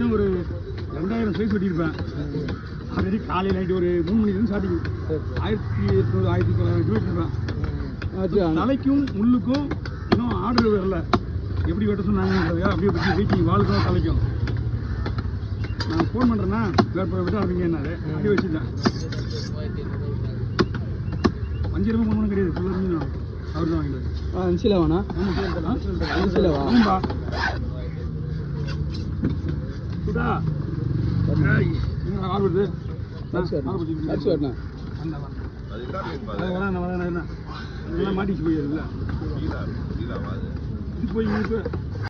அதிகபட்சம் ஒரு 2000 size வெட்டியிருப்பேன். Already காலையில் நைட்டு ஒரு 3 மணிக்கு ஸ்டார்டிங் 1800 1900 வெட்டியிருப்பேன். தலைக்கும் முள்ளுக்கும் இன்னும் ஆர்டர் வரல. எப்படி வெட்ட சொன்னாங்க அப்படியே பற்றி வெயிட்டிங் வாளுக்கும் தலைக்கும் நான் ஃபோன் பண்ணுறேன்னா விட்டு அவங்க என்னாரு அப்படியே வச்சுட்டேன். வஞ்சிரமே கொண்டு ஒன்றும் கிடையாது. ஃபுல்லாக அவர் தான் வாங்கிட்டு அஞ்சிலவாண்ணா ஆமாம்பா சுடா ஆள் வருது மாட்டிச்சு போயிடுல இது போய்